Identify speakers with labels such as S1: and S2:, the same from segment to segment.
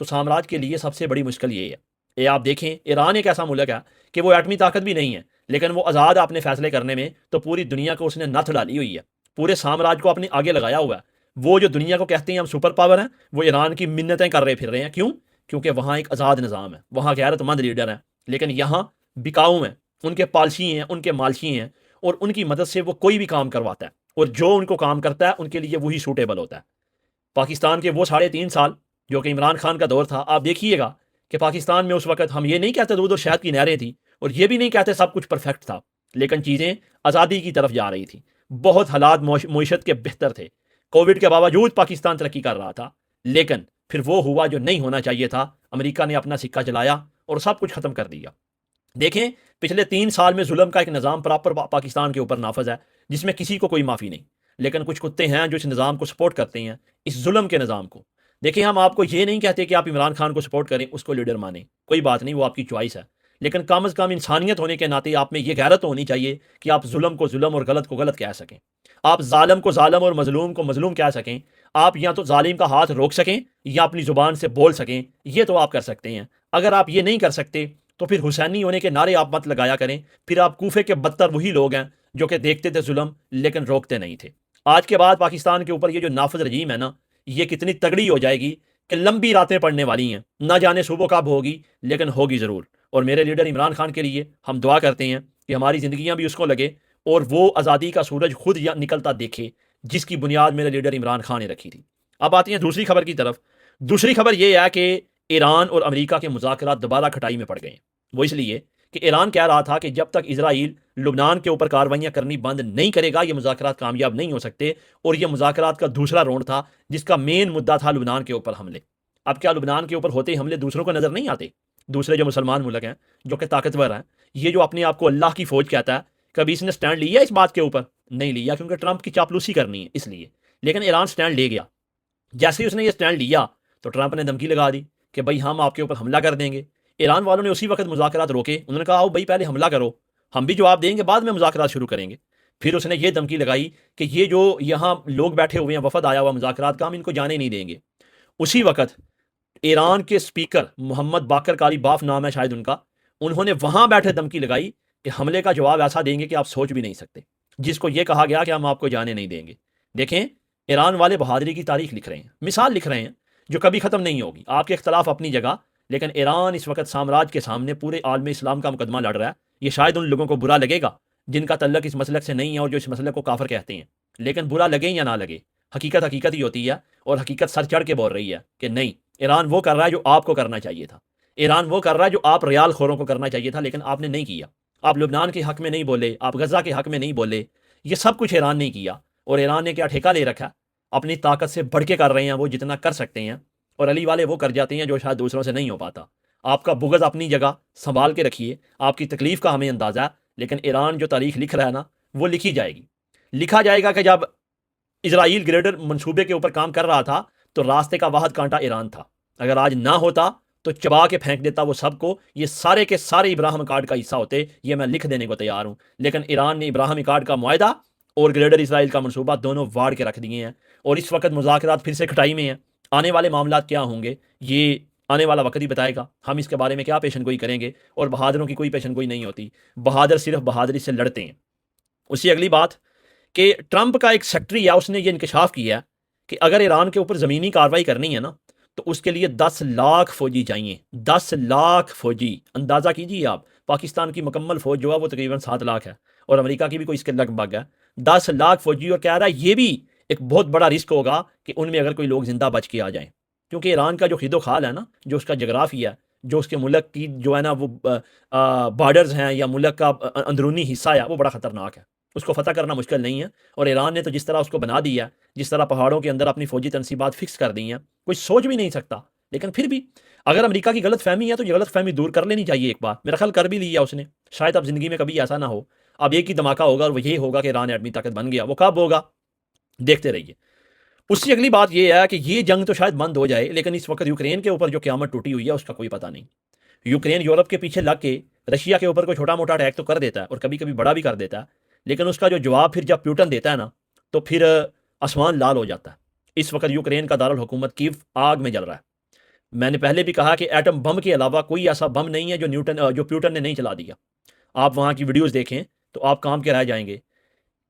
S1: تو سامراج کے لیے سب سے بڑی مشکل یہ ہے. یہ آپ دیکھیں ایران ایک ایسا ملک ہے کہ وہ ایٹمی طاقت بھی نہیں ہے لیکن وہ آزاد اپنے فیصلے کرنے میں تو پوری دنیا کو اس نے نتھ ڈالی ہوئی ہے. پورے سامراج کو اپنے آگے لگایا ہوا ہے. وہ جو دنیا کو کہتے ہیں ہم سپر پاور ہیں وہ ایران کی منتیں کر رہے پھر رہے ہیں. کیوں؟ کیونکہ وہاں ایک آزاد نظام ہے, وہاں غیرت مند لیڈر ہیں, لیکن یہاں بکاؤ ہیں, ان کے پالسی ہیں, ان کے مالشی ہیں, اور ان کی مدد سے وہ کوئی بھی کام کرواتا ہے, اور جو ان کو کام کرتا ہے ان کے لیے وہی سوٹیبل ہوتا ہے. پاکستان کے وہ 3.5 سال جو کہ عمران خان کا دور تھا, آپ دیکھیے گا کہ پاکستان میں اس وقت ہم یہ نہیں کہتے دودھ اور شہد کی نہریں تھیں, اور یہ بھی نہیں کہتے سب کچھ پرفیکٹ تھا, لیکن چیزیں آزادی کی طرف جا رہی تھیں. بہت حالات معیشت کے بہتر تھے. کووڈ کے باوجود پاکستان ترقی کر رہا تھا, لیکن پھر وہ ہوا جو نہیں ہونا چاہیے تھا. امریکہ نے اپنا سکہ چلایا اور سب کچھ ختم کر دیا. دیکھیں پچھلے 3 سال میں ظلم کا ایک نظام پراپر پاکستان کے اوپر نافذ ہے جس میں کسی کو کوئی معافی نہیں, لیکن کچھ کتے ہیں جو اس نظام کو سپورٹ کرتے ہیں, اس ظلم کے نظام کو. دیکھیں ہم آپ کو یہ نہیں کہتے کہ آپ عمران خان کو سپورٹ کریں, اس کو لیڈر مانیں, کوئی بات نہیں, وہ آپ کی چوائس ہے, لیکن کم از کم انسانیت ہونے کے ناطے آپ میں یہ غیرت ہونی چاہیے کہ آپ ظلم کو ظلم اور غلط کو غلط کہہ سکیں, آپ ظالم کو ظالم اور مظلوم کو مظلوم کہہ سکیں. آپ یا تو ظالم کا ہاتھ روک سکیں یا اپنی زبان سے بول سکیں, یہ تو آپ کر سکتے ہیں. اگر آپ یہ نہیں کر سکتے تو پھر حسینی ہونے کے نعرے آپ مت لگایا کریں. پھر آپ کوفے کے بدتر وہی لوگ ہیں جو کہ دیکھتے تھے ظلم لیکن روکتے نہیں تھے. آج کے بعد پاکستان کے اوپر یہ جو نافذ رجیم ہے نا, یہ کتنی تگڑی ہو جائے گی کہ لمبی راتیں پڑنے والی ہیں, نہ جانے صبح کب ہوگی لیکن ہوگی ضرور. اور میرے لیڈر عمران خان کے لیے ہم دعا کرتے ہیں کہ ہماری زندگیاں بھی اس کو لگے اور وہ آزادی کا سورج خود نکلتا دیکھے جس کی بنیاد میرے لیڈر عمران خان نے رکھی تھی. اب آتی ہیں دوسری خبر کی طرف. دوسری خبر یہ ہے کہ ایران اور امریکہ کے مذاکرات دوبارہ کھٹائی میں پڑ گئے ہیں. وہ اس لیے کہ ایران کہہ رہا تھا کہ جب تک اسرائیل لبنان کے اوپر کاروائیاں کرنی بند نہیں کرے گا یہ مذاکرات کامیاب نہیں ہو سکتے, اور یہ مذاکرات کا دوسرا راؤنڈ تھا جس کا مین مدعا تھا لبنان کے اوپر حملے. اب کیا لبنان کے اوپر ہوتے حملے دوسروں کو نظر نہیں آتے؟ دوسرے جو مسلمان ملک ہیں جو کہ طاقتور ہیں, یہ جو اپنے آپ کو اللہ کی فوج کہتا ہے, کبھی اس نے سٹینڈ لیا اس بات کے اوپر؟ نہیں لیا, کیونکہ ٹرمپ کی چاپلوسی کرنی ہے اس لیے. لیکن ایران سٹینڈ لے گیا. جیسے ہی اس نے یہ سٹینڈ لیا تو ٹرمپ نے دھمکی لگا دی کہ بھائی ہم آپ کے اوپر حملہ کر دیں گے. ایران والوں نے اسی وقت مذاکرات روکے, انہوں نے کہا آؤ بھائی پہلے حملہ کرو, ہم بھی جواب دیں گے, بعد میں مذاکرات شروع کریں گے. پھر اس نے یہ دھمکی لگائی کہ یہ جو یہاں لوگ بیٹھے ہوئے ہیں, وفد آیا ہوا مذاکرات کا, ہم ان کو جانے نہیں دیں گے. اسی وقت ایران کے سپیکر محمد باقر کاری باف نام ہے شاید ان کا, انہوں نے وہاں بیٹھے دھمکی لگائی کہ حملے کا جواب ایسا دیں گے کہ آپ سوچ بھی نہیں سکتے, جس کو یہ کہا گیا کہ ہم آپ کو جانے نہیں دیں گے. دیکھیں ایران والے بہادری کی تاریخ لکھ رہے ہیں, مثال لکھ رہے ہیں جو کبھی ختم نہیں ہوگی. آپ کے اختلاف اپنی جگہ, لیکن ایران اس وقت سامراج کے سامنے پورے عالم اسلام کا مقدمہ لڑ رہا ہے. یہ شاید ان لوگوں کو برا لگے گا جن کا تعلق اس مسلک سے نہیں ہے اور جو اس مسلک کو کافر کہتے ہیں, لیکن برا لگے یا نہ لگے, حقیقت حقیقت ہی ہوتی ہے, اور حقیقت سر چڑھ کے بول رہی ہے کہ نہیں, ایران وہ کر رہا ہے جو آپ کو کرنا چاہیے تھا. ایران وہ کر رہا ہے جو آپ ریال خوروں کو کرنا چاہیے تھا, لیکن آپ نے نہیں کیا. آپ لبنان کے حق میں نہیں بولے, آپ غزہ کے حق میں نہیں بولے, یہ سب کچھ ایران نے کیا. اور ایران نے کیا ٹھیکہ لے رکھا, اپنی طاقت سے بڑھ کے کر رہے ہیں وہ جتنا کر سکتے ہیں, اور علی والے وہ کر جاتے ہیں جو شاید دوسروں سے نہیں ہو پاتا. آپ کا بغض اپنی جگہ سنبھال کے رکھیے, آپ کی تکلیف کا ہمیں اندازہ ہے, لیکن ایران جو تاریخ لکھ رہا ہے نا وہ لکھی جائے گی. لکھا جائے گا کہ جب اسرائیل گریڈر منصوبے کے اوپر کام کر رہا تھا تو راستے کا واحد کانٹا ایران تھا. اگر آج نہ ہوتا تو چبا کے پھینک دیتا وہ سب کو, یہ سارے کے سارے ابراہیم اکارڈ کا حصہ ہوتے, یہ میں لکھ دینے کو تیار ہوں. لیکن ایران نے ابراہیم اکارڈ کا معاہدہ اور گریڈر اسرائیل کا منصوبہ دونوں واڑ کے رکھ دیے ہیں, اور اس وقت مذاکرات پھر سے کھٹائی میں ہیں. آنے والے معاملات کیا ہوں گے یہ آنے والا وقت ہی بتائے گا, ہم اس کے بارے میں کیا پیشن گوئی کریں گے. اور بہادروں کی کوئی پیشن گوئی نہیں ہوتی, بہادر صرف بہادری سے لڑتے ہیں. اسی اگلی بات کہ ٹرمپ کا ایک سیکٹری ہے, اس نے یہ انکشاف کیا کہ اگر ایران کے اوپر زمینی کارروائی کرنی ہے نا تو اس کے لیے 10 لاکھ فوجی چاہیے. 10 لاکھ فوجی, اندازہ کیجیے آپ, پاکستان کی مکمل فوج جو ہے وہ تقریباً 7 لاکھ ہے, اور امریکہ کی بھی کوئی اس کے لگ بھگ ہے. 10 لاکھ فوجی, اور کہہ رہا ہے یہ بھی ایک بہت بڑا رسک ہوگا کہ ان میں اگر کوئی لوگ زندہ بچ کے آ جائیں, کیونکہ ایران کا جو خد و خال ہے نا, جو اس کا جغرافیہ ہے, جو اس کے ملک کی جو ہے نا وہ بارڈرز ہیں یا ملک کا اندرونی حصہ ہے, وہ بڑا خطرناک ہے. اس کو فتح کرنا مشکل نہیں ہے, اور ایران نے تو جس طرح اس کو بنا دیا, جس طرح پہاڑوں کے اندر اپنی فوجی تنصیبات فکس کر دی ہیں, کوئی سوچ بھی نہیں سکتا. لیکن پھر بھی اگر امریکہ کی غلط فہمی ہے تو یہ غلط فہمی دور کر لینی چاہیے. ایک بار میرا خیال کر بھی لیا اس نے, شاید اب زندگی میں کبھی ایسا نہ ہو. اب ایک ہی دھماکہ ہوگا اور وہ یہ ہوگا کہ ایران ایٹمی طاقت بن گیا. وہ کب ہوگا دیکھتے رہیے. اس سے اگلی بات یہ ہے کہ یہ جنگ تو شاید بند ہو جائے, لیکن اس وقت یوکرین کے اوپر جو قیامت ٹوٹی ہوئی ہے اس کا کوئی پتہ نہیں. یوکرین یورپ کے پیچھے لگ کے رشیا کے اوپر کوئی چھوٹا موٹا اٹیک تو کر دیتا ہے, اور کبھی کبھی بڑا بھی کر دیتا ہے, لیکن اس کا جو جواب پھر جب پیوٹن دیتا ہے نا تو پھر آسمان لال ہو جاتا ہے. اس وقت یوکرین کا دارالحکومت کیو آگ میں جل رہا ہے. میں نے پہلے بھی کہا کہ ایٹم بم کے علاوہ کوئی ایسا بم نہیں ہے جو پیوٹن نے نہیں چلا دیا. آپ وہاں کی ویڈیوز دیکھیں تو آپ کام کے رہ جائیں گے.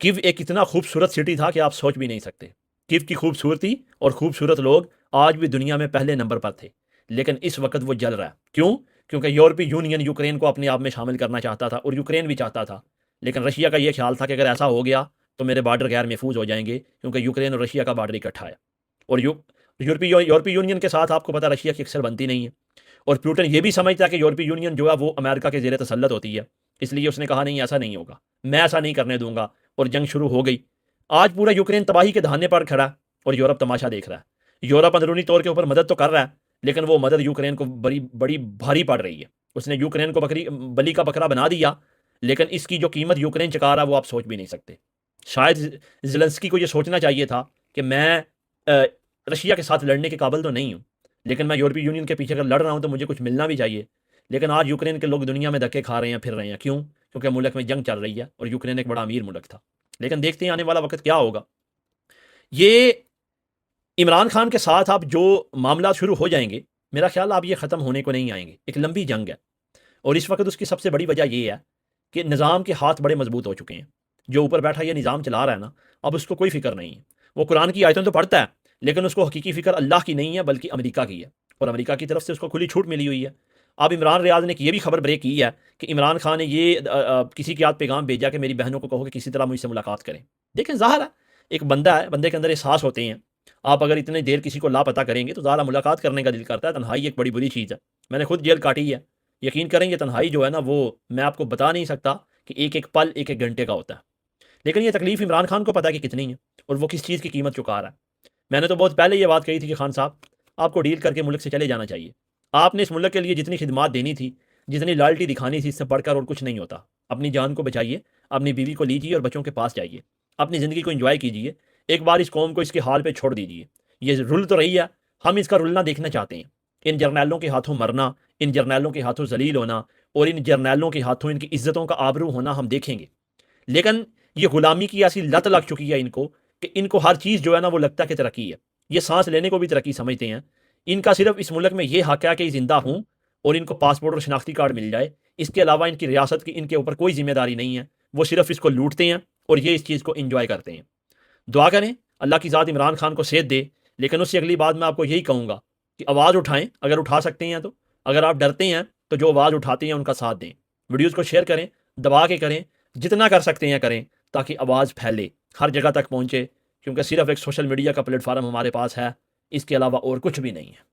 S1: کیو ایک اتنا خوبصورت سٹی تھا کہ آپ سوچ بھی نہیں سکتے. کیو کی خوبصورتی اور خوبصورت لوگ آج بھی دنیا میں پہلے نمبر پر تھے، لیکن اس وقت وہ جل رہا ہے. کیوں؟ کیونکہ یورپی یونین یوکرین کو اپنے آپ میں شامل کرنا چاہتا تھا، اور یوکرین بھی چاہتا تھا. لیکن رشیا کا یہ خیال تھا کہ اگر ایسا ہو گیا تو میرے بارڈر غیر محفوظ ہو جائیں گے، کیونکہ یوکرین اور رشیا کا بارڈر اکٹھا ہے. اور یورپی یونین کے ساتھ آپ کو پتا رشیا کی اکثر بنتی نہیں ہے. اور پیوٹن یہ بھی سمجھتا ہے کہ یورپی یونین جو ہے وہ امریکہ کے زیر تسلط ہوتی ہے، اس لیے اس نے کہا نہیں، ایسا نہیں ہوگا، میں ایسا نہیں کرنے دوں گا. اور جنگ شروع ہو گئی. آج پورا یوکرین تباہی کے دہانے پر کھڑا ہے اور یورپ تماشا دیکھ رہا ہے. یورپ اندرونی طور کے اوپر مدد تو کر رہا ہے، لیکن وہ مدد یوکرین کو بڑی بڑی بھاری پڑ رہی ہے. اس نے یوکرین کو بلی کا بکرا بنا دیا، لیکن اس کی جو قیمت یوکرین چکا رہا ہے وہ آپ سوچ بھی نہیں سکتے. شاید زیلنسکی کو یہ سوچنا چاہیے تھا کہ میں رشیا کے ساتھ لڑنے کے قابل تو نہیں ہوں، لیکن میں یورپی یونین کے پیچھے اگر لڑ رہا ہوں تو مجھے کچھ ملنا بھی چاہیے. لیکن آج یوکرین کے لوگ دنیا میں دھکے کھا رہے ہیں، پھر رہے ہیں. کیوں؟ کیونکہ ملک میں جنگ چل رہی ہے اور یوکرین ایک بڑا امیر ملک تھا. لیکن دیکھتے ہیں آنے والا وقت کیا ہوگا. یہ عمران خان کے ساتھ اب جو معاملات شروع ہو جائیں گے، میرا خیال اب یہ ختم ہونے کو نہیں آئیں گے. ایک لمبی جنگ ہے، اور اس وقت اس کی سب سے بڑی وجہ یہ ہے کہ نظام کے ہاتھ بڑے مضبوط ہو چکے ہیں. جو اوپر بیٹھا یہ نظام چلا رہا ہے نا، اب اس کو کوئی فکر نہیں ہے. وہ قرآن کی آیتیں تو پڑھتا ہے، لیکن اس کو حقیقی فکر اللہ کی نہیں ہے بلکہ امریکہ کی ہے، اور امریکہ کی طرف سے اس کو کھلی چھوٹ ملی ہوئی ہے. اب عمران ریاض نے یہ بھی خبر بریک کی ہے کہ عمران خان نے یہ کسی کے ہاتھ پیغام بھیجا کہ میری بہنوں کو کہو کہ کسی طرح مجھ سے ملاقات کریں. دیکھیں، ظاہر ہے ایک بندہ ہے، بندے کے اندر احساس ہوتے ہیں. آپ اگر اتنی دیر کسی کو لاپتہ کریں گے تو ظاہر ملاقات کرنے کا دل کرتا ہے. تنہائی ایک بڑی بری چیز ہے. میں نے خود جیل کاٹی ہے. یقین کریں یہ تنہائی جو ہے نا، وہ میں آپ کو بتا نہیں سکتا کہ ایک ایک پل ایک ایک گھنٹے کا ہوتا ہے. لیکن یہ تکلیف عمران خان کو پتا کہ کتنی ہے اور وہ کس چیز کی قیمت چکا رہا ہے. میں نے تو بہت پہلے یہ بات کہی تھی کہ خان صاحب آپ کو ڈیل کر کے ملک سے چلے جانا چاہیے. آپ نے اس ملک کے لیے جتنی خدمات دینی تھی، جتنی لائلٹی دکھانی تھی، اس سے بڑھ کر اور کچھ نہیں ہوتا. اپنی جان کو بچائیے، اپنی بیوی کو لیجیے اور بچوں کے پاس جائیے، اپنی زندگی کو انجوائے کیجیے. ایک بار اس قوم کو اس کے حال پہ چھوڑ دیجیے. یہ رول تو رہی ہے، ہم اس کا رلنا دیکھنا چاہتے ہیں. ان جرنیلوں کے ہاتھوں مرنا، ان جرنیلوں کے ہاتھوں ذلیل ہونا، اور ان جرنیلوں کے ہاتھوں ان کی عزتوں کا آبرو ہونا ہم دیکھیں گے. لیکن یہ غلامی کی ایسی لت لگ چکی ہے ان کو کہ ان کو ہر چیز جو ہے نا وہ لگتا ہے کہ ترقی ہے. یہ سانس لینے کو بھی ترقی سمجھتے ہیں. ان کا صرف اس ملک میں یہ حق ہے کہ زندہ ہوں اور ان کو پاسپورٹ اور شناختی کارڈ مل جائے. اس کے علاوہ ان کی ریاست کی ان کے اوپر کوئی ذمہ داری نہیں ہے. وہ صرف اس کو لوٹتے ہیں اور یہ اس چیز کو انجوائے کرتے ہیں. دعا کریں اللہ کی ذات عمران خان کو صحت دے. لیکن اس سے اگلی بات میں آپ کو یہی کہوں گا کہ آواز اٹھائیں اگر اٹھا سکتے ہیں تو. اگر آپ ڈرتے ہیں تو جو آواز اٹھاتے ہیں ان کا ساتھ دیں. ویڈیوز کو شیئر کریں، دبا کے کریں، جتنا کر سکتے ہیں کریں، تاکہ آواز پھیلے، ہر جگہ تک پہنچے. کیونکہ صرف ایک سوشل میڈیا کا پلیٹ فارم ہمارے پاس ہے، اس کے علاوہ اور کچھ بھی نہیں ہے.